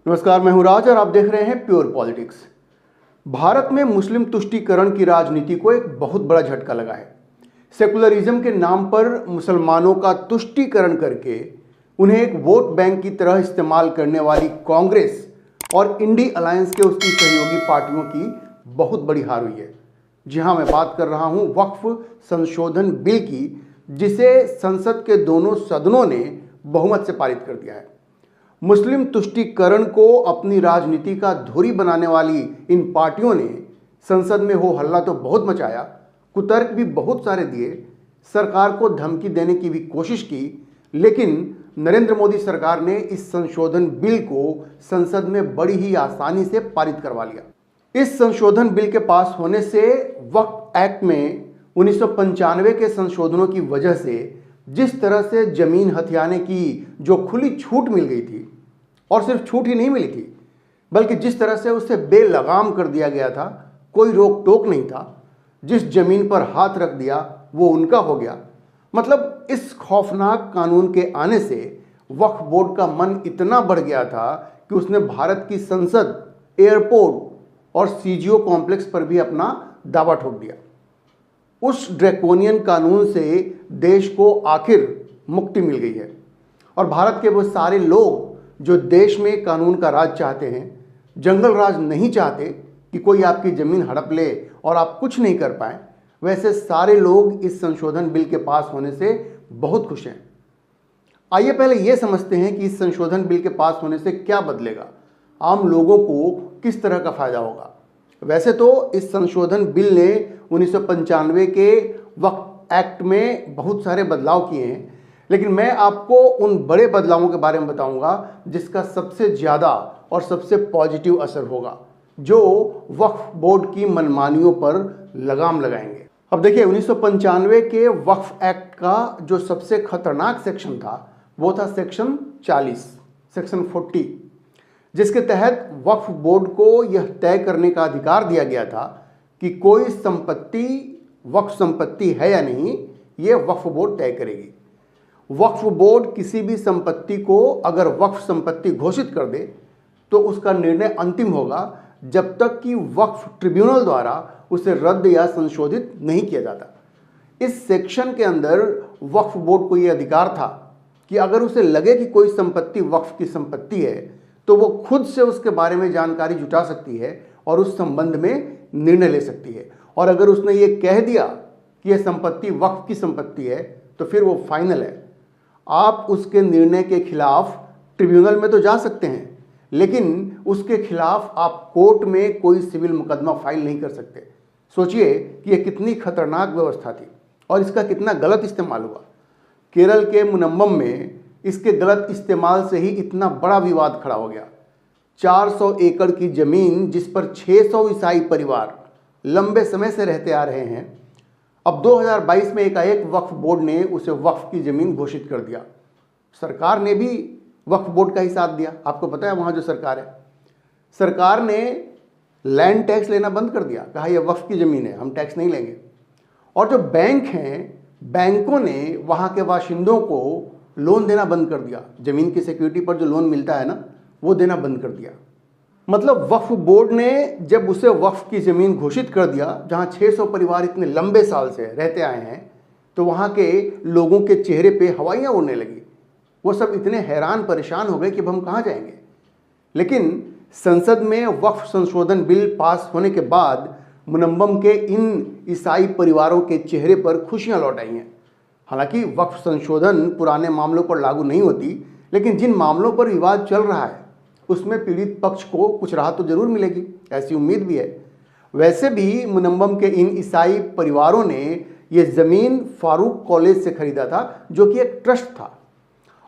नमस्कार, मैं हूं राज और आप देख रहे हैं प्योर पॉलिटिक्स। भारत में मुस्लिम तुष्टीकरण की राजनीति को एक बहुत बड़ा झटका लगा है। सेकुलरिज्म के नाम पर मुसलमानों का तुष्टीकरण करके उन्हें एक वोट बैंक की तरह इस्तेमाल करने वाली कांग्रेस और इंडी अलायंस के उसकी सहयोगी पार्टियों की बहुत बड़ी हार हुई है। जी हाँ, मैं बात कर रहा हूं वक्फ संशोधन बिल की, जिसे संसद के दोनों सदनों ने बहुमत से पारित कर दिया है। मुस्लिम तुष्टीकरण को अपनी राजनीति का धुरी बनाने वाली इन पार्टियों ने संसद में हो हल्ला तो बहुत मचाया, कुतर्क भी बहुत सारे दिए, सरकार को धमकी देने की भी कोशिश की, लेकिन नरेंद्र मोदी सरकार ने इस संशोधन बिल को संसद में बड़ी ही आसानी से पारित करवा लिया। इस संशोधन बिल के पास होने से वक्फ एक्ट में 1995 के संशोधनों की वजह से जिस तरह से जमीन हथियाने की जो खुली छूट मिल गई थी, और सिर्फ छूट ही नहीं मिली थी बल्कि जिस तरह से उसे बेलगाम कर दिया गया था, कोई रोक टोक नहीं था, जिस जमीन पर हाथ रख दिया वो उनका हो गया। मतलब इस खौफनाक कानून के आने से वक्फ बोर्ड का मन इतना बढ़ गया था कि उसने भारत की संसद, एयरपोर्ट और सीजीओ कॉम्प्लेक्स पर भी अपना दावा ठोक दिया। उस ड्रैकोनियन कानून से देश को आखिर मुक्ति मिल गई है और भारत के वो सारे लोग जो देश में कानून का राज चाहते हैं, जंगल राज नहीं चाहते कि कोई आपकी ज़मीन हड़प ले और आप कुछ नहीं कर पाए, वैसे सारे लोग इस संशोधन बिल के पास होने से बहुत खुश हैं। आइए पहले ये समझते हैं कि इस संशोधन बिल के पास होने से क्या बदलेगा, आम लोगों को किस तरह का फ़ायदा होगा। वैसे तो इस संशोधन बिल ने 1995 के वक्फ एक्ट में बहुत सारे बदलाव किए हैं, लेकिन मैं आपको उन बड़े बदलावों के बारे में बताऊंगा जिसका सबसे ज़्यादा और सबसे पॉजिटिव असर होगा, जो वक्फ बोर्ड की मनमानियों पर लगाम लगाएंगे। अब देखिए, 1995 के वक्फ एक्ट का जो सबसे खतरनाक सेक्शन था वो था सेक्शन 40, सेक्शन 40, जिसके तहत वक्फ बोर्ड को यह तय करने का अधिकार दिया गया था कि कोई संपत्ति वक्फ संपत्ति है या नहीं, ये वक्फ बोर्ड तय करेगी। वक्फ बोर्ड किसी भी संपत्ति को अगर वक्फ संपत्ति घोषित कर दे तो उसका निर्णय अंतिम होगा जब तक कि वक्फ ट्रिब्यूनल द्वारा उसे रद्द या संशोधित नहीं किया जाता। इस सेक्शन के अंदर वक्फ बोर्ड को यह अधिकार था कि अगर उसे लगे कि कोई संपत्ति वक्फ की संपत्ति है तो वो खुद से उसके बारे में जानकारी जुटा सकती है और उस संबंध में निर्णय ले सकती है। और अगर उसने ये कह दिया कि यह संपत्ति वक्फ की संपत्ति है तो फिर वो फाइनल है। आप उसके निर्णय के खिलाफ ट्रिब्यूनल में तो जा सकते हैं, लेकिन उसके खिलाफ आप कोर्ट में कोई सिविल मुकदमा फाइल नहीं कर सकते। सोचिए कि यह कितनी खतरनाक व्यवस्था थी और इसका कितना गलत इस्तेमाल हुआ। केरल के मुनम्बम में इसके गलत इस्तेमाल से ही इतना बड़ा विवाद खड़ा हो गया। 400 एकड़ की जमीन जिस पर 600 ईसाई परिवार लंबे समय से रहते आ रहे हैं, अब 2022 में एकाएक वक्फ बोर्ड ने उसे वक्फ की ज़मीन घोषित कर दिया। सरकार ने भी वक्फ बोर्ड का ही साथ दिया। आपको पता है वहाँ जो सरकार है, सरकार ने लैंड टैक्स लेना बंद कर दिया, कहा यह वक्फ की ज़मीन है, हम टैक्स नहीं लेंगे। और जो बैंक हैं, बैंकों ने वहाँ के बाशिंदों को लोन देना बंद कर दिया। ज़मीन की सिक्योरिटी पर जो लोन मिलता है ना, वो देना बंद कर दिया। मतलब वक्फ बोर्ड ने जब उसे वक्फ की ज़मीन घोषित कर दिया, जहाँ 600 परिवार इतने लंबे साल से रहते आए हैं, तो वहाँ के लोगों के चेहरे पे हवाइयाँ उड़ने लगी। वो सब इतने हैरान परेशान हो गए कि अब हम कहाँ जाएंगे। लेकिन संसद में वक्फ संशोधन बिल पास होने के बाद मुनम्बम के इन ईसाई परिवारों के चेहरे पर खुशियाँ लौट आई हैं। हालांकि वक्फ संशोधन पुराने मामलों पर लागू नहीं होती, लेकिन जिन मामलों पर विवाद चल रहा है उसमें पीड़ित पक्ष को कुछ राहत तो जरूर मिलेगी, ऐसी उम्मीद भी है। वैसे भी मुनम्बम के इन ईसाई परिवारों ने ये ज़मीन फारूक कॉलेज से खरीदा था, जो कि एक ट्रस्ट था।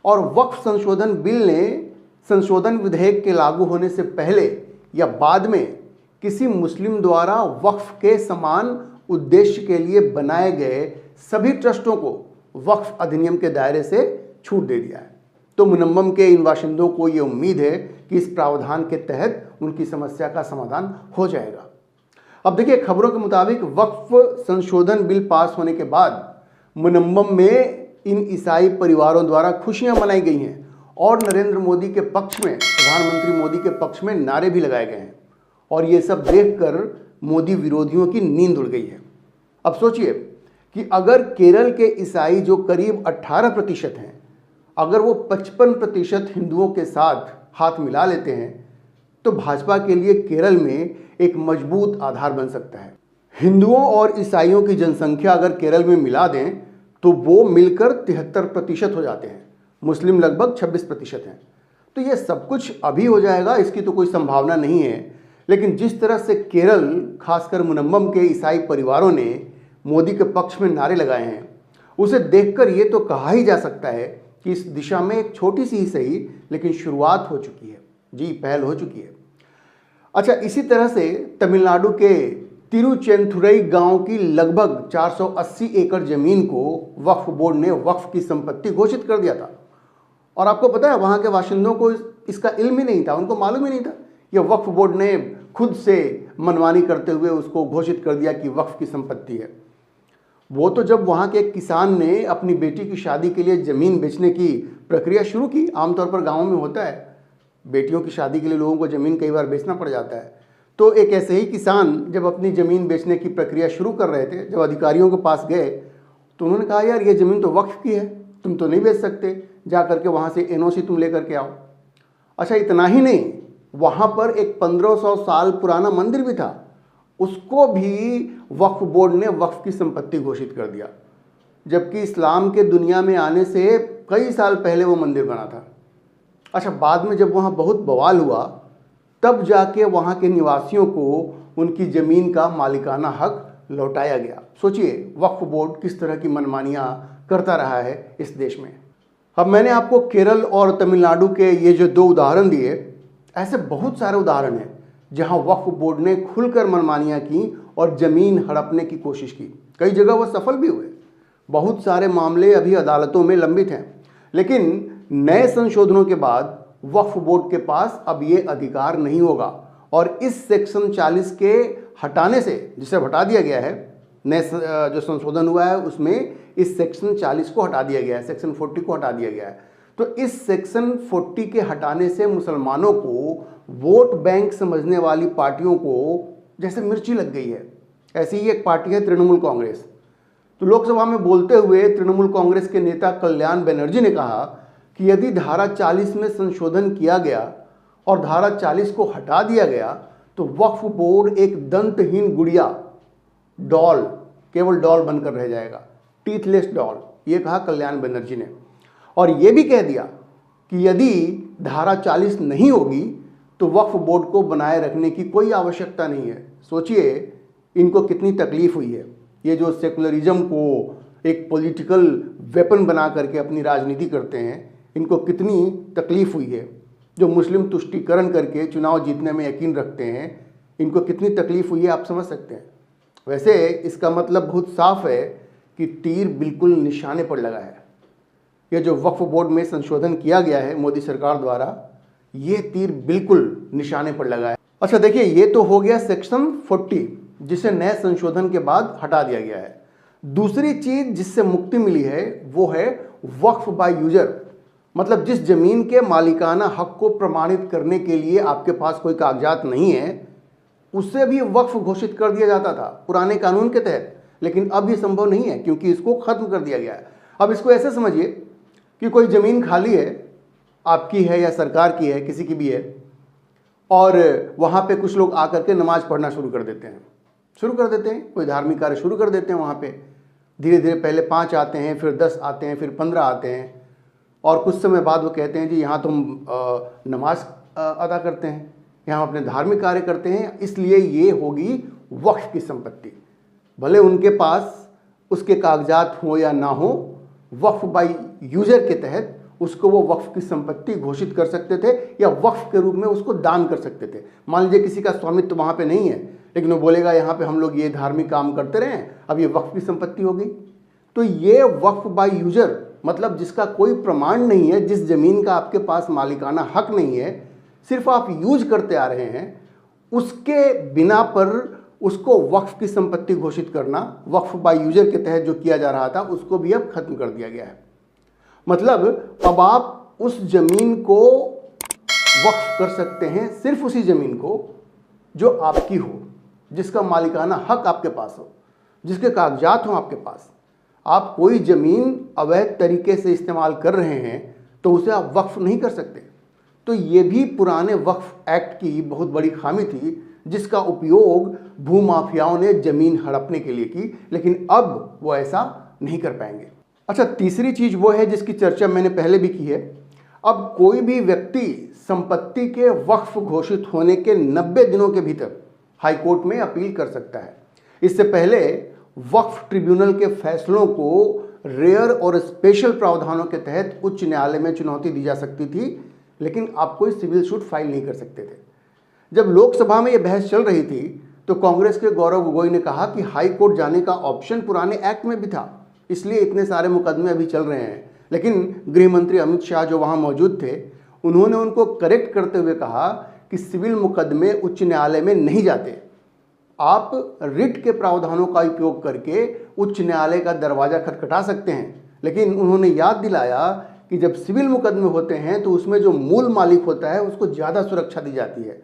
और वक्फ संशोधन बिल ने संशोधन विधेयक के लागू होने से पहले या बाद में किसी मुस्लिम द्वारा वक्फ के समान उद्देश्य के लिए बनाए गए सभी ट्रस्टों को वक्फ अधिनियम के दायरे से छूट दे दिया है। तो मुनम्बम के इन बाशिंदों को ये उम्मीद है कि इस प्रावधान के तहत उनकी समस्या का समाधान हो जाएगा। अब देखिए, खबरों के मुताबिक वक्फ संशोधन बिल पास होने के बाद मुनम्बम में इन ईसाई परिवारों द्वारा खुशियां मनाई गई हैं और नरेंद्र मोदी के पक्ष में, प्रधानमंत्री मोदी के पक्ष में नारे भी लगाए गए हैं। और ये सब देखकर मोदी विरोधियों की नींद उड़ गई है। अब सोचिए कि अगर केरल के ईसाई जो करीब 18% हैं, अगर वो 55% हिंदुओं के साथ हाथ मिला लेते हैं तो भाजपा के लिए केरल में एक मजबूत आधार बन सकता है। हिंदुओं और ईसाइयों की जनसंख्या अगर केरल में मिला दें तो वो मिलकर 73% हो जाते हैं, मुस्लिम लगभग 26% हैं। तो ये सब कुछ अभी हो जाएगा, इसकी तो कोई संभावना नहीं है। लेकिन जिस तरह से केरल, खासकर मुनम्बम के ईसाई परिवारों ने मोदी के पक्ष में नारे लगाए हैं, उसे देखकर ये तो कहा ही जा सकता है कि इस दिशा में एक छोटी सी ही सही लेकिन शुरुआत हो चुकी है। जी, पहल हो चुकी है। अच्छा, इसी तरह से तमिलनाडु के तिरुचेंथुरई गांव की लगभग 480 एकड़ जमीन को वक्फ बोर्ड ने वक्फ की संपत्ति घोषित कर दिया था। और आपको पता है, वहां के बाशिंदों को इसका इल्म ही नहीं था, उनको मालूम ही नहीं था। यह वक्फ बोर्ड ने खुद से मनमानी करते हुए उसको घोषित कर दिया कि वक्फ की संपत्ति है। वो तो जब वहाँ के एक किसान ने अपनी बेटी की शादी के लिए ज़मीन बेचने की प्रक्रिया शुरू की, आमतौर पर गाँव में होता है, बेटियों की शादी के लिए लोगों को ज़मीन कई बार बेचना पड़ जाता है। तो एक ऐसे ही किसान जब अपनी ज़मीन बेचने की प्रक्रिया शुरू कर रहे थे, जब अधिकारियों के पास गए तो उन्होंने कहा, यार ये ज़मीन तो वक्फ की है, तुम तो नहीं बेच सकते, जा करके वहाँ से एनओसी तुम लेकर के आओ। अच्छा, इतना ही नहीं, वहाँ पर एक 1500 साल पुराना मंदिर भी था, उसको भी वक्फ बोर्ड ने वक्फ की संपत्ति घोषित कर दिया, जबकि इस्लाम के दुनिया में आने से कई साल पहले वो मंदिर बना था। अच्छा, बाद में जब वहाँ बहुत बवाल हुआ तब जाके वहाँ के निवासियों को उनकी ज़मीन का मालिकाना हक लौटाया गया। सोचिए वक्फ बोर्ड किस तरह की मनमानियाँ करता रहा है इस देश में। अब मैंने आपको केरल और तमिलनाडु के ये जो 2 उदाहरण दिए, ऐसे बहुत सारे उदाहरण हैं जहां वक्फ बोर्ड ने खुलकर मनमानियां की और ज़मीन हड़पने की कोशिश की। कई जगह वो सफल भी हुए। बहुत सारे मामले अभी अदालतों में लंबित हैं। लेकिन नए संशोधनों के बाद वक्फ बोर्ड के पास अब ये अधिकार नहीं होगा और इस सेक्शन 40 के हटाने से, जिसे हटा दिया गया है, नए जो संशोधन हुआ है उसमें इस सेक्शन 40 को हटा दिया गया है, सेक्शन 40 को हटा दिया गया है। तो इस सेक्शन 40 के हटाने से मुसलमानों को वोट बैंक समझने वाली पार्टियों को जैसे मिर्ची लग गई है। ऐसी ही एक पार्टी है तृणमूल कांग्रेस। तो लोकसभा में बोलते हुए तृणमूल कांग्रेस के नेता कल्याण बनर्जी ने कहा कि यदि धारा 40 में संशोधन किया गया और धारा 40 को हटा दिया गया तो वक्फ बोर्ड एक दंतहीन गुड़िया, डॉल, केवल डॉल बनकर रह जाएगा, टीथलेस डॉल, ये कहा कल्याण बनर्जी ने। और ये भी कह दिया कि यदि धारा 40 नहीं होगी तो वक्फ बोर्ड को बनाए रखने की कोई आवश्यकता नहीं है। सोचिए इनको कितनी तकलीफ हुई है। ये जो सेकुलरिज्म को एक पॉलिटिकल वेपन बना करके अपनी राजनीति करते हैं, इनको कितनी तकलीफ हुई है। जो मुस्लिम तुष्टीकरण करके चुनाव जीतने में यकीन रखते हैं, इनको कितनी तकलीफ हुई है आप समझ सकते हैं। वैसे इसका मतलब बहुत साफ है कि तीर बिल्कुल निशाने पर लगा है। यह जो वक्फ बोर्ड में संशोधन किया गया है मोदी सरकार द्वारा, ये तीर बिल्कुल निशाने पर लगा है। अच्छा देखिए, ये तो हो गया सेक्शन 40 जिसे नए संशोधन के बाद हटा दिया गया है। दूसरी चीज जिससे मुक्ति मिली है वो है वक्फ बाय यूजर, मतलब जिस जमीन के मालिकाना हक को प्रमाणित करने के लिए आपके पास कोई कागजात नहीं है, उससे भी वक्फ घोषित कर दिया जाता था पुराने कानून के तहत। लेकिन अब ये संभव नहीं है क्योंकि इसको खत्म कर दिया गया है। अब इसको ऐसे समझिए कि कोई ज़मीन खाली है, आपकी है या सरकार की है, किसी की भी है, और वहाँ पे कुछ लोग आकर के नमाज पढ़ना शुरू कर देते हैं, कोई धार्मिक कार्य शुरू कर देते हैं। वहाँ पे धीरे धीरे पहले 5 आते हैं, फिर 10 आते हैं, फिर 15 आते हैं, और कुछ समय बाद वो कहते हैं जी यहाँ तुम नमाज अदा करते हैं, यहाँ अपने धार्मिक कार्य करते हैं, इसलिए ये होगी वक्फ की संपत्ति। भले उनके पास उसके कागजात हो या ना हो, वक्फ बाय यूजर के तहत उसको वो वक्फ की संपत्ति घोषित कर सकते थे या वक्फ के रूप में उसको दान कर सकते थे। मान लीजिए किसी का स्वामित्व तो वहाँ पे नहीं है, लेकिन वो बोलेगा यहाँ पे हम लोग ये धार्मिक काम करते रहे, अब ये वक्फ की संपत्ति हो गई। तो ये वक्फ बाय यूजर मतलब जिसका कोई प्रमाण नहीं है, जिस जमीन का आपके पास मालिकाना हक नहीं है, सिर्फ आप यूज करते आ रहे हैं, उसके बिना पर उसको वक्फ की संपत्ति घोषित करना, वक्फ बाय यूजर के तहत जो किया जा रहा था उसको भी अब खत्म कर दिया गया है। मतलब अब आप उस जमीन को वक्फ कर सकते हैं, सिर्फ उसी जमीन को जो आपकी हो, जिसका मालिकाना हक आपके पास हो, जिसके कागजात हो आपके पास। आप कोई ज़मीन अवैध तरीके से इस्तेमाल कर रहे हैं तो उसे आप वक्फ नहीं कर सकते। तो ये भी पुराने वक्फ एक्ट की बहुत बड़ी खामी थी, जिसका उपयोग भूमाफियाओं ने ज़मीन हड़पने के लिए की, लेकिन अब वो ऐसा नहीं कर पाएंगे। अच्छा, तीसरी चीज़ वो है जिसकी चर्चा मैंने पहले भी की है। अब कोई भी व्यक्ति संपत्ति के वक्फ घोषित होने के 90 दिनों के भीतर हाईकोर्ट में अपील कर सकता है। इससे पहले वक्फ ट्रिब्यूनल के फैसलों को रेयर और स्पेशल प्रावधानों के तहत उच्च न्यायालय में चुनौती दी जा सकती थी, लेकिन आप कोई सिविल सूट फाइल नहीं कर सकते थे। जब लोकसभा में यह बहस चल रही थी तो कांग्रेस के गौरव गोगोई ने कहा कि हाई कोर्ट जाने का ऑप्शन पुराने एक्ट में भी था, इसलिए इतने सारे मुकदमे अभी चल रहे हैं। लेकिन गृह मंत्री अमित शाह जो वहां मौजूद थे, उन्होंने उनको करेक्ट करते हुए कहा कि सिविल मुकदमे उच्च न्यायालय में नहीं जाते, आप रिट के प्रावधानों का उपयोग करके उच्च न्यायालय का दरवाजा खटखटा सकते हैं। लेकिन उन्होंने याद दिलाया कि जब सिविल मुकदमे होते हैं तो उसमें जो मूल मालिक होता है उसको ज़्यादा सुरक्षा दी जाती है,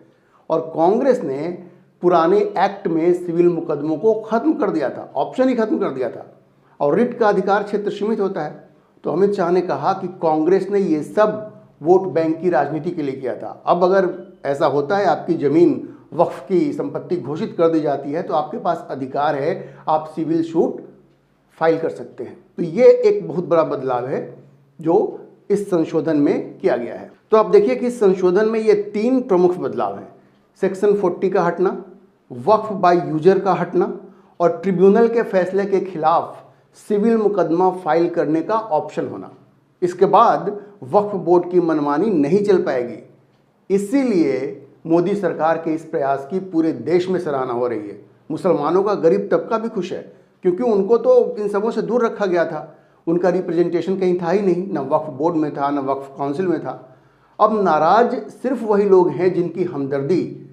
और कांग्रेस ने पुराने एक्ट में सिविल मुकदमों को खत्म कर दिया था, ऑप्शन ही खत्म कर दिया था, और रिट का अधिकार क्षेत्र सीमित होता है। तो अमित शाह ने कहा कि कांग्रेस ने ये सब वोट बैंक की राजनीति के लिए किया था। अब अगर ऐसा होता है, आपकी ज़मीन वक्फ की संपत्ति घोषित कर दी जाती है, तो आपके पास अधिकार है, आप सिविल सूट फाइल कर सकते हैं। तो ये एक बहुत बड़ा बदलाव है जो इस संशोधन में किया गया है। तो आप देखिए कि इस संशोधन में ये 3 प्रमुख बदलाव हैं। सेक्शन 40 का हटना, वक्फ बाय यूजर का हटना, और ट्रिब्यूनल के फैसले के खिलाफ सिविल मुकदमा फाइल करने का ऑप्शन होना। इसके बाद वक्फ बोर्ड की मनमानी नहीं चल पाएगी। इसीलिए मोदी सरकार के इस प्रयास की पूरे देश में सराहना हो रही है। मुसलमानों का गरीब तबका भी खुश है, क्योंकि उनको तो इन सबों से दूर रखा गया था, उनका रिप्रेजेंटेशन कहीं था ही नहीं, न वक्फ बोर्ड में था, न वक्फ काउंसिल में था। अब नाराज सिर्फ वही लोग हैं जिनकी हमदर्दी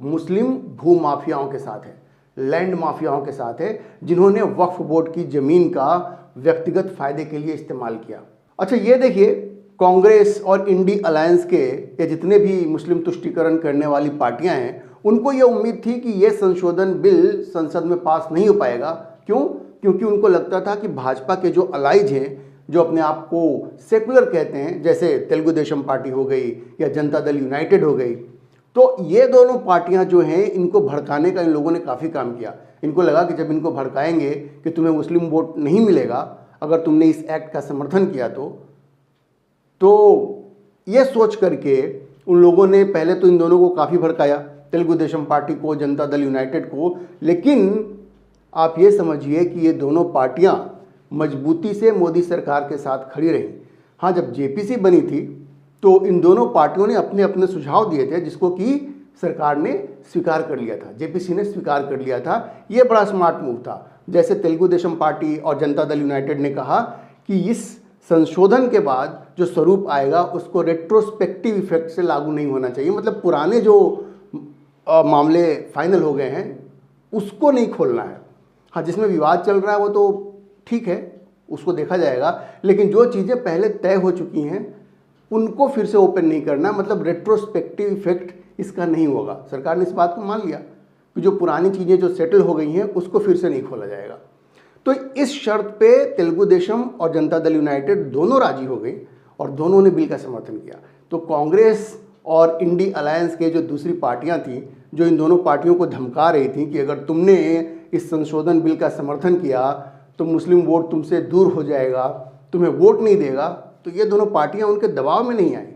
मुस्लिम भूमाफियाओं के साथ है, लैंड माफियाओं के साथ है, जिन्होंने वक्फ बोर्ड की ज़मीन का व्यक्तिगत फायदे के लिए इस्तेमाल किया। अच्छा, ये देखिए, कांग्रेस और इंडी अलायंस के ये जितने भी मुस्लिम तुष्टीकरण करने वाली पार्टियां हैं, उनको ये उम्मीद थी कि ये संशोधन बिल संसद में पास नहीं हो पाएगा। क्यों? क्योंकि उनको लगता था कि भाजपा के जो अलाइज हैं, जो अपने आप को सेकुलर कहते हैं, जैसे तेलुगु देशम पार्टी हो गई या जनता दल यूनाइटेड हो गई, तो ये दोनों पार्टियां जो हैं, इनको भड़काने का इन लोगों ने काफ़ी काम किया। इनको लगा कि जब इनको भड़काएंगे कि तुम्हें मुस्लिम वोट नहीं मिलेगा अगर तुमने इस एक्ट का समर्थन किया, तो ये सोच करके उन लोगों ने पहले तो इन दोनों को काफ़ी भड़काया, तेलुगु देशम पार्टी को, जनता दल यूनाइटेड को। लेकिन आप ये समझिए कि ये दोनों पार्टियां मजबूती से मोदी सरकार के साथ खड़ी रहीं। हाँ, जब जेपीसी बनी थी तो इन दोनों पार्टियों ने अपने अपने सुझाव दिए थे, जिसको कि सरकार ने स्वीकार कर लिया था, जेपीसी ने स्वीकार कर लिया था। ये बड़ा स्मार्ट मूव था। जैसे तेलुगु देशम पार्टी और जनता दल यूनाइटेड ने कहा कि इस संशोधन के बाद जो स्वरूप आएगा उसको रेट्रोस्पेक्टिव इफेक्ट से लागू नहीं होना चाहिए, मतलब पुराने जो मामले फाइनल हो गए हैं उसको नहीं खोलना है। हाँ, जिसमें विवाद चल रहा है वो तो ठीक है, उसको देखा जाएगा, लेकिन जो चीज़ें पहले तय हो चुकी हैं उनको फिर से ओपन नहीं करना, मतलब रेट्रोस्पेक्टिव इफेक्ट इसका नहीं होगा। सरकार ने इस बात को मान लिया कि जो पुरानी चीज़ें जो सेटल हो गई हैं उसको फिर से नहीं खोला जाएगा। तो इस शर्त पे तेलुगु देशम और जनता दल यूनाइटेड दोनों राजी हो गई और दोनों ने बिल का समर्थन किया। तो कांग्रेस और इंडी अलायंस के जो दूसरी पार्टियां थीं, जो इन दोनों पार्टियों को धमका रही थीं कि अगर तुमने इस संशोधन बिल का समर्थन किया तो मुस्लिम वोट तुमसे दूर हो जाएगा, तुम्हें वोट नहीं देगा, तो ये दोनों पार्टियां उनके दबाव में नहीं आई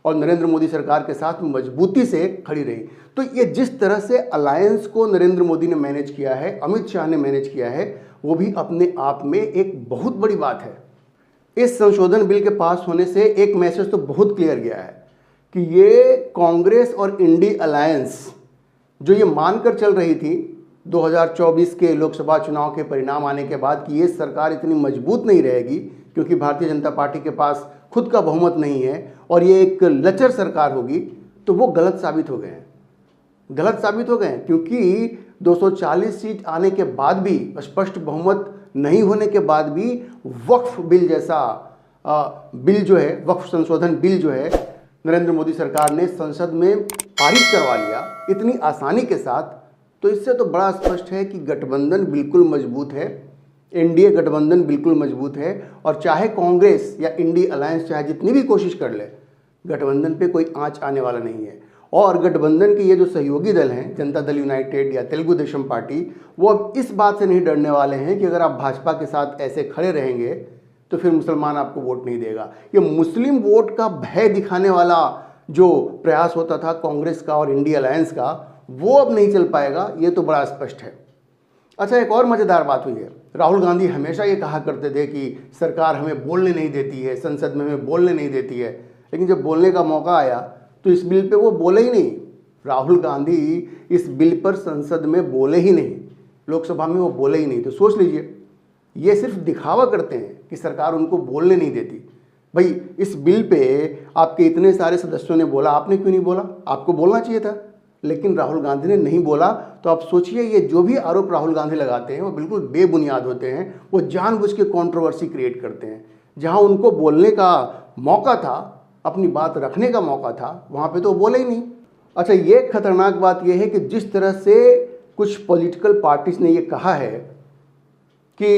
और नरेंद्र मोदी सरकार के साथ मजबूती से खड़ी रही। तो ये जिस तरह से अलायंस को नरेंद्र मोदी ने मैनेज किया है, अमित शाह ने मैनेज किया है, वो भी अपने आप में एक बहुत बड़ी बात है। इस संशोधन बिल के पास होने से एक मैसेज तो बहुत क्लियर गया है कि ये कांग्रेस और इंडी अलायंस जो ये मानकर चल रही थी 2024 के लोकसभा चुनाव के परिणाम आने के बाद कि ये सरकार इतनी मजबूत नहीं रहेगी क्योंकि भारतीय जनता पार्टी के पास खुद का बहुमत नहीं है और ये एक लचर सरकार होगी, तो वो गलत साबित हो गए हैं। गलत साबित हो गए हैं क्योंकि 240 सीट आने के बाद भी, स्पष्ट बहुमत नहीं होने के बाद भी, वक्फ बिल जैसा बिल जो है, वक्फ संशोधन बिल जो है, नरेंद्र मोदी सरकार ने संसद में पारित करवा लिया इतनी आसानी के साथ, तो इससे तो बड़ा स्पष्ट है कि गठबंधन बिल्कुल मजबूत है, एनडीए गठबंधन बिल्कुल मजबूत है। और चाहे कांग्रेस या इंडी अलायंस चाहे जितनी भी कोशिश कर ले, गठबंधन पे कोई आंच आने वाला नहीं है। और गठबंधन के ये जो सहयोगी दल हैं, जनता दल यूनाइटेड या तेलुगु देशम पार्टी, वो अब इस बात से नहीं डरने वाले हैं कि अगर आप भाजपा के साथ ऐसे खड़े रहेंगे तो फिर मुसलमान आपको वोट नहीं देगा। ये मुस्लिम वोट का भय दिखाने वाला जो प्रयास होता था कांग्रेस का और इंडी अलायंस का, वो अब नहीं चल पाएगा, ये तो बड़ा स्पष्ट है। अच्छा, एक और मज़ेदार बात हुई है। राहुल गांधी हमेशा ये कहा करते थे कि सरकार हमें बोलने नहीं देती है, संसद में हमें बोलने नहीं देती है, लेकिन जब बोलने का मौका आया तो इस बिल पे वो बोले ही नहीं। राहुल गांधी इस बिल पर संसद में बोले ही नहीं, लोकसभा में वो बोले ही नहीं। तो सोच लीजिए, ये सिर्फ दिखावा करते हैं कि सरकार उनको बोलने नहीं देती। भाई, इस बिल पे आपके इतने सारे सदस्यों ने बोला, आपने क्यों नहीं बोला? आपको बोलना चाहिए था, लेकिन राहुल गांधी ने नहीं बोला। तो आप सोचिए, ये जो भी आरोप राहुल गांधी लगाते हैं वो बिल्कुल बेबुनियाद होते हैं। वो जानबूझ के कंट्रोवर्सी क्रिएट करते हैं। जहां उनको बोलने का मौका था, अपनी बात रखने का मौका था, वहां पे तो बोले ही नहीं। अच्छा, ये खतरनाक बात यह है कि जिस तरह से कुछ पॉलिटिकल पार्टीज ने ये कहा है कि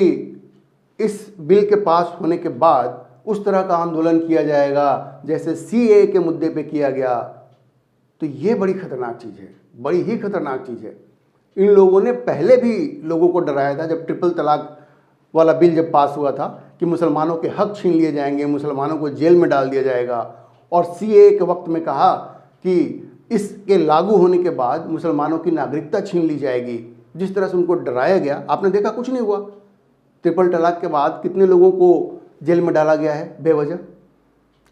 इस बिल के पास होने के बाद उस तरह का आंदोलन किया जाएगा जैसे सीएए के मुद्दे पे किया गया, तो ये बड़ी खतरनाक चीज़ है, बड़ी ही खतरनाक चीज़ है। इन लोगों ने पहले भी लोगों को डराया था, जब ट्रिपल तलाक वाला बिल जब पास हुआ था कि मुसलमानों के हक छीन लिए जाएंगे, मुसलमानों को जेल में डाल दिया जाएगा। और सीएए के वक्त में कहा कि इसके लागू होने के बाद मुसलमानों की नागरिकता छीन ली जाएगी। जिस तरह से उनको डराया गया, आपने देखा कुछ नहीं हुआ। ट्रिपल तलाक के बाद कितने लोगों को जेल में डाला गया है बेवजह?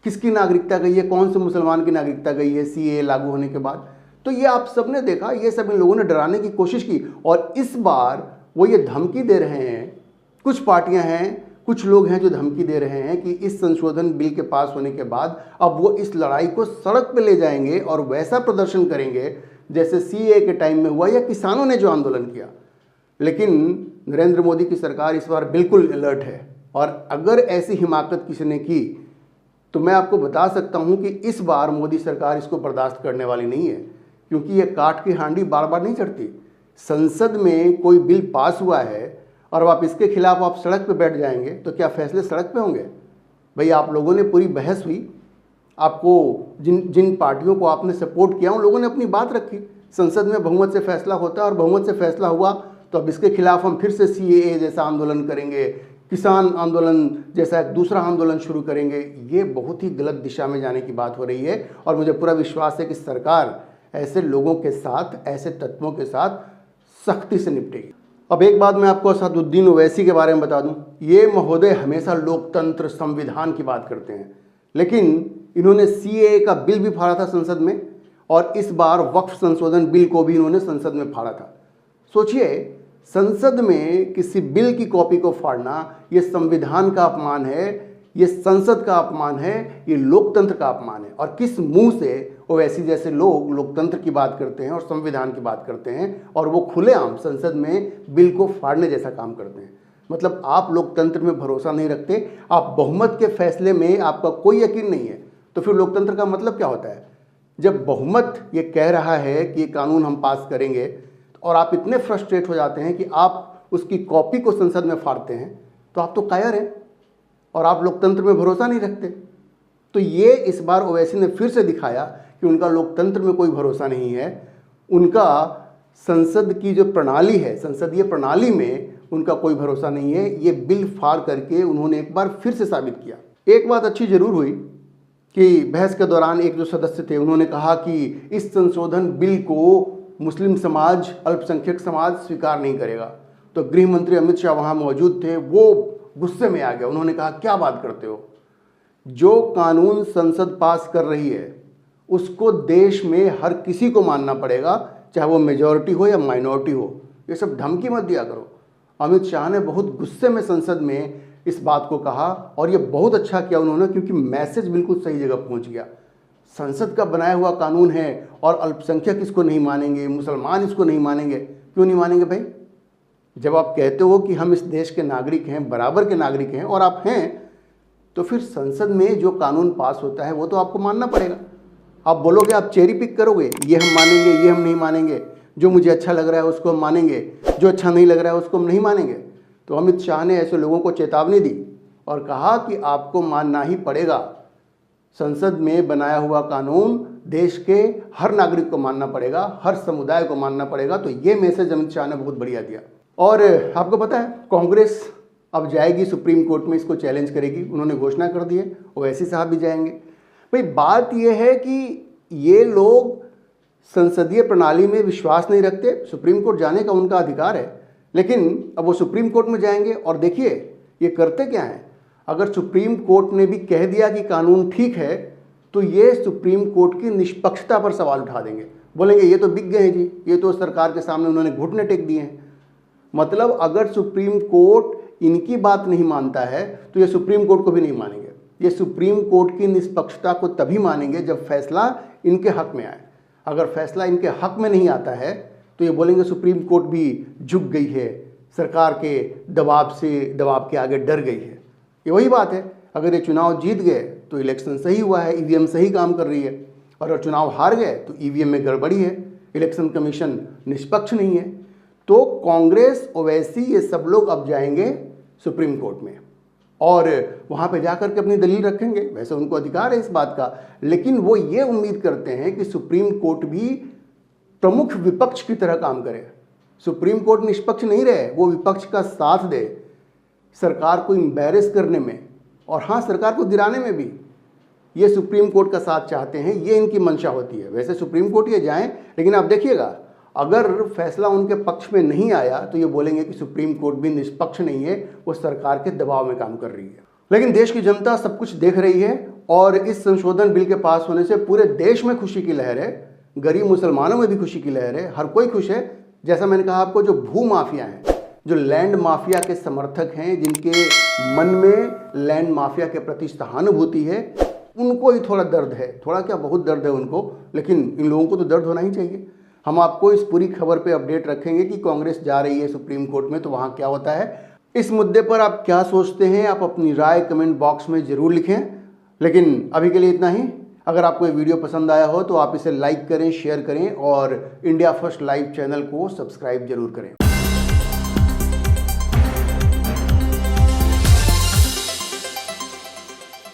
किसकी नागरिकता गई है? कौन से मुसलमान की नागरिकता गई है सीएए लागू होने के बाद? तो ये आप सबने देखा, ये सब इन लोगों ने डराने की कोशिश की। और इस बार वो ये धमकी दे रहे हैं, कुछ पार्टियां हैं, कुछ लोग हैं जो धमकी दे रहे हैं कि इस संशोधन बिल के पास होने के बाद अब वो इस लड़ाई को सड़क पे ले जाएंगे और वैसा प्रदर्शन करेंगे जैसे सीएए के टाइम में हुआ या किसानों ने जो आंदोलन किया। लेकिन नरेंद्र मोदी की सरकार इस बार बिल्कुल अलर्ट है, और अगर ऐसी हिमाकत किसी ने की तो मैं आपको बता सकता हूं कि इस बार मोदी सरकार इसको बर्दाश्त करने वाली नहीं है, क्योंकि ये काठ की हांडी बार बार नहीं चढ़ती। संसद में कोई बिल पास हुआ है और आप इसके खिलाफ आप सड़क पे बैठ जाएंगे तो क्या फैसले सड़क पे होंगे? भाई, आप लोगों ने पूरी बहस हुई, आपको जिन पार्टियों को आपने सपोर्ट किया उन लोगों ने अपनी बात रखी, संसद में बहुमत से फैसला होता है और बहुमत से फैसला हुआ तो अब इसके खिलाफ हम फिर से सीएए जैसा आंदोलन करेंगे, किसान आंदोलन जैसा एक दूसरा आंदोलन शुरू करेंगे। ये बहुत ही गलत दिशा में जाने की बात हो रही है और मुझे पूरा विश्वास है कि सरकार ऐसे लोगों के साथ, ऐसे तत्वों के साथ सख्ती से निपटेगी। अब एक बात मैं आपको असदुद्दीन ओवैसी के बारे में बता दूं, ये महोदय हमेशा लोकतंत्र, संविधान की बात करते हैं, लेकिन इन्होंने सीएए का बिल भी फाड़ा था संसद में और इस बार वक्फ संशोधन बिल को भी इन्होंने संसद में फाड़ा था। सोचिए, संसद में किसी बिल की कॉपी को फाड़ना, ये संविधान का अपमान है, ये संसद का अपमान है, ये लोकतंत्र का अपमान है। और किस मुंह से ओवैसी जैसे लोग लोकतंत्र की बात करते हैं और संविधान की बात करते हैं और वो खुलेआम संसद में बिल को फाड़ने जैसा काम करते हैं। मतलब आप लोकतंत्र में भरोसा नहीं रखते, आप बहुमत के फैसले में आपका कोई यकीन नहीं है, तो फिर लोकतंत्र का मतलब क्या होता है? जब बहुमत ये कह रहा है कि ये कानून हम पास करेंगे और आप इतने फ्रस्ट्रेट हो जाते हैं कि आप उसकी कॉपी को संसद में फाड़ते हैं, तो आप तो कायर हैं और आप लोकतंत्र में भरोसा नहीं रखते। तो ये इस बार ओवैसी ने फिर से दिखाया कि उनका लोकतंत्र में कोई भरोसा नहीं है, उनका संसद की जो प्रणाली है, संसदीय प्रणाली में उनका कोई भरोसा नहीं है। ये बिल फाड़ करके उन्होंने एक बार फिर से साबित किया। एक बात अच्छी जरूर हुई कि बहस के दौरान एक जो सदस्य थे उन्होंने कहा कि इस संशोधन बिल को मुस्लिम समाज, अल्पसंख्यक समाज स्वीकार नहीं करेगा। तो गृह मंत्री अमित शाह वहाँ मौजूद थे, वो गुस्से में आ गया। उन्होंने कहा, क्या बात करते हो? जो कानून संसद पास कर रही है उसको देश में हर किसी को मानना पड़ेगा, चाहे वो मेजॉरिटी हो या माइनॉरिटी हो। ये सब धमकी मत दिया करो। अमित शाह ने बहुत गुस्से में संसद में इस बात को कहा और ये बहुत अच्छा किया उन्होंने, क्योंकि मैसेज बिल्कुल सही जगह पहुंच गया। संसद का बनाया हुआ कानून है और अल्पसंख्यक इसको नहीं मानेंगे, मुसलमान इसको नहीं मानेंगे। क्यों नहीं मानेंगे भाई? जब आप कहते हो कि हम इस देश के नागरिक हैं, बराबर के नागरिक हैं, और आप हैं, तो फिर संसद में जो कानून पास होता है वो तो आपको मानना पड़ेगा। आप बोलोगे, आप चेरी पिक करोगे, ये हम मानेंगे, ये हम नहीं मानेंगे, जो मुझे अच्छा लग रहा है उसको हम मानेंगे, जो अच्छा नहीं लग रहा है उसको हम नहीं मानेंगे। तो अमित शाह ने ऐसे लोगों को चेतावनी दी और कहा कि आपको मानना ही पड़ेगा। संसद में बनाया हुआ कानून देश के हर नागरिक को मानना पड़ेगा, हर समुदाय को मानना पड़ेगा। तो ये मैसेज अमित शाह ने बहुत बढ़िया दिया। और आपको पता है, कांग्रेस अब जाएगी सुप्रीम कोर्ट में, इसको चैलेंज करेगी। उन्होंने घोषणा कर दी है, ओवैसी साहब भी जाएंगे। भाई बात यह है कि ये लोग संसदीय प्रणाली में विश्वास नहीं रखते। सुप्रीम कोर्ट जाने का उनका अधिकार है, लेकिन अब वो सुप्रीम कोर्ट में जाएंगे। और देखिए ये करते क्या हैं, अगर सुप्रीम कोर्ट ने भी कह दिया कि कानून ठीक है तो ये सुप्रीम कोर्ट की निष्पक्षता पर सवाल उठा देंगे। बोलेंगे ये तो बिक गए हैं जी, ये तो सरकार के सामने उन्होंने घुटने टेक दिए हैं। मतलब अगर सुप्रीम कोर्ट इनकी बात नहीं मानता है तो ये सुप्रीम कोर्ट को भी नहीं मानेंगे। ये सुप्रीम कोर्ट की निष्पक्षता को तभी मानेंगे जब फैसला इनके हक में आए। अगर फैसला इनके हक में नहीं आता है तो ये बोलेंगे सुप्रीम कोर्ट भी झुक गई है, सरकार के दबाव के आगे डर गई है। ये वही बात है, अगर ये चुनाव जीत गए तो इलेक्शन सही हुआ है, ईवीएम सही काम कर रही है, और अगर चुनाव हार गए तो ईवीएम में गड़बड़ी है, इलेक्शन कमीशन निष्पक्ष नहीं है। तो कांग्रेस, ओवैसी, ये सब लोग अब जाएंगे सुप्रीम कोर्ट में और वहाँ पे जाकर के अपनी दलील रखेंगे। वैसे उनको अधिकार है इस बात का, लेकिन वो ये उम्मीद करते हैं कि सुप्रीम कोर्ट भी प्रमुख विपक्ष की तरह काम करे। सुप्रीम कोर्ट निष्पक्ष नहीं रहे, वो विपक्ष का साथ दे सरकार को एम्बैरेस करने में और हाँ, सरकार को गिराने में भी। ये सुप्रीम कोर्ट का साथ चाहते हैं, ये इनकी मंशा होती है। वैसे सुप्रीम कोर्ट ये जाएं, लेकिन आप देखिएगा अगर फैसला उनके पक्ष में नहीं आया तो ये बोलेंगे कि सुप्रीम कोर्ट भी निष्पक्ष नहीं है, वो सरकार के दबाव में काम कर रही है। लेकिन देश की जनता सब कुछ देख रही है और इस संशोधन बिल के पास होने से पूरे देश में खुशी की लहर है, गरीब मुसलमानों में भी खुशी की लहर है, हर कोई खुश है। जैसा मैंने कहा आपको, जो भू माफिया हैं, जो लैंड माफिया के समर्थक हैं, जिनके मन में लैंड माफिया के प्रति सहानुभूति है, उनको ही थोड़ा दर्द है, थोड़ा क्या बहुत दर्द है उनको, लेकिन इन लोगों को तो दर्द होना ही चाहिए। हम आपको इस पूरी खबर पे अपडेट रखेंगे कि कांग्रेस जा रही है सुप्रीम कोर्ट में तो वहाँ क्या होता है। इस मुद्दे पर आप क्या सोचते हैं, आप अपनी राय कमेंट बॉक्स में ज़रूर लिखें। लेकिन अभी के लिए इतना ही। अगर आपको ये वीडियो पसंद आया हो तो आप इसे लाइक करें, शेयर करें और इंडिया फर्स्ट लाइव चैनल को सब्सक्राइब जरूर करें।